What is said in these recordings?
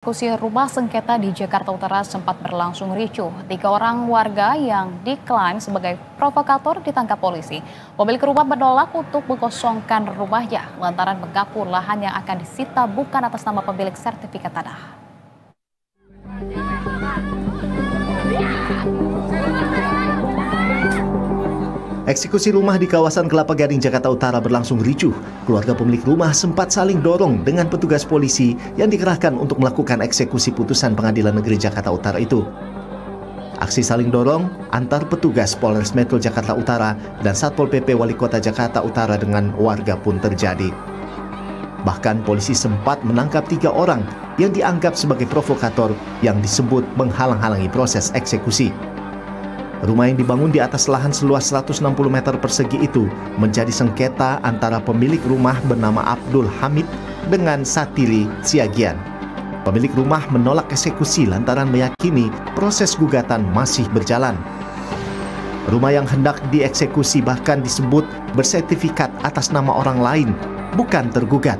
Eksekusi rumah sengketa di Jakarta Utara sempat berlangsung ricuh. 3 orang warga yang diklaim sebagai provokator ditangkap polisi. Pemilik rumah menolak untuk mengosongkan rumahnya lantaran mengaku lahan yang akan disita bukan atas nama pemilik sertifikat tanah. Eksekusi rumah di kawasan Kelapa Gading, Jakarta Utara berlangsung ricuh. Keluarga pemilik rumah sempat saling dorong dengan petugas polisi yang dikerahkan untuk melakukan eksekusi putusan Pengadilan Negeri Jakarta Utara itu. Aksi saling dorong antar petugas Polres Metro Jakarta Utara dan Satpol PP Wali Kota Jakarta Utara dengan warga pun terjadi. Bahkan polisi sempat menangkap 3 orang yang dianggap sebagai provokator yang disebut menghalang-halangi proses eksekusi. Rumah yang dibangun di atas lahan seluas 160 meter persegi itu menjadi sengketa antara pemilik rumah bernama Abdul Hamid dengan Satili Siagian. Pemilik rumah menolak eksekusi lantaran meyakini proses gugatan masih berjalan. Rumah yang hendak dieksekusi bahkan disebut bersertifikat atas nama orang lain, bukan tergugat.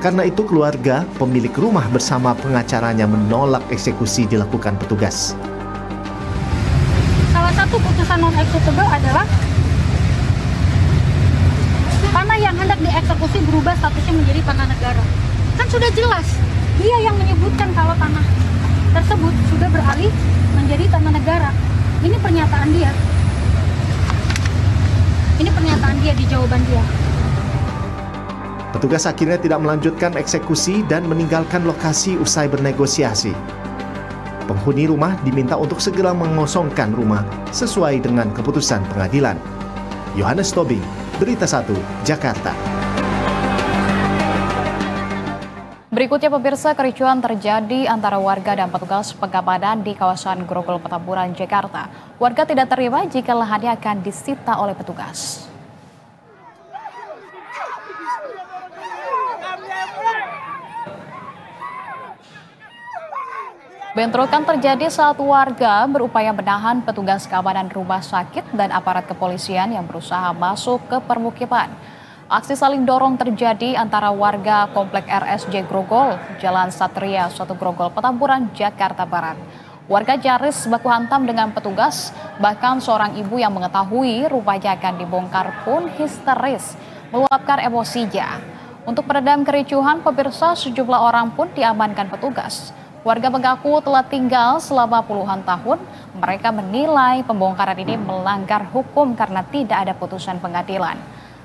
Karena itu keluarga pemilik rumah bersama pengacaranya menolak eksekusi dilakukan petugas. Satu putusan non-executable adalah tanah yang hendak dieksekusi berubah statusnya menjadi tanah negara. Kan sudah jelas, dia yang menyebutkan kalau tanah tersebut sudah beralih menjadi tanah negara. Ini pernyataan dia. Ini pernyataan dia di jawaban dia. Petugas akhirnya tidak melanjutkan eksekusi dan meninggalkan lokasi usai bernegosiasi. Penghuni rumah diminta untuk segera mengosongkan rumah sesuai dengan keputusan pengadilan. Yohanes Tobing, Berita 1, Jakarta. Berikutnya pemirsa, kericuhan terjadi antara warga dan petugas pengamanan di kawasan Grogol Petamburan, Jakarta. Warga tidak terima jika lahannya akan disita oleh petugas. Bentrokan terjadi saat warga berupaya menahan petugas keamanan rumah sakit dan aparat kepolisian yang berusaha masuk ke permukiman. Aksi saling dorong terjadi antara warga Komplek RSJ Grogol, Jalan Satria 1 Grogol Petamburan, Jakarta Barat. Warga nyaris baku hantam dengan petugas, bahkan seorang ibu yang mengetahui rumahnya akan dibongkar pun histeris, meluapkan emosinya. Untuk meredam kericuhan, pemirsa, sejumlah orang pun diamankan petugas. Warga mengaku telah tinggal selama puluhan tahun. Mereka menilai pembongkaran ini melanggar hukum karena tidak ada putusan pengadilan.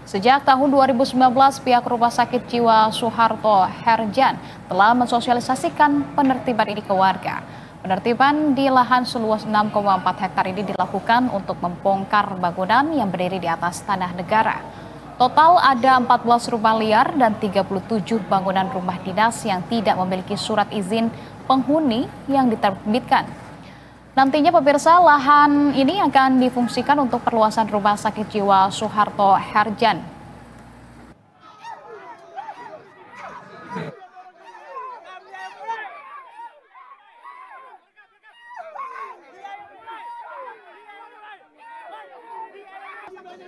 Sejak tahun 2019, pihak Rumah Sakit Jiwa Suharto Herjan telah mensosialisasikan penertiban ini ke warga. Penertiban di lahan seluas 6,4 hektar ini dilakukan untuk membongkar bangunan yang berdiri di atas tanah negara. Total ada 14 rumah liar dan 37 bangunan rumah dinas yang tidak memiliki surat izin penghuni yang diterbitkan. Nantinya pemirsa, lahan ini akan difungsikan untuk perluasan Rumah Sakit Jiwa Suharto Herjan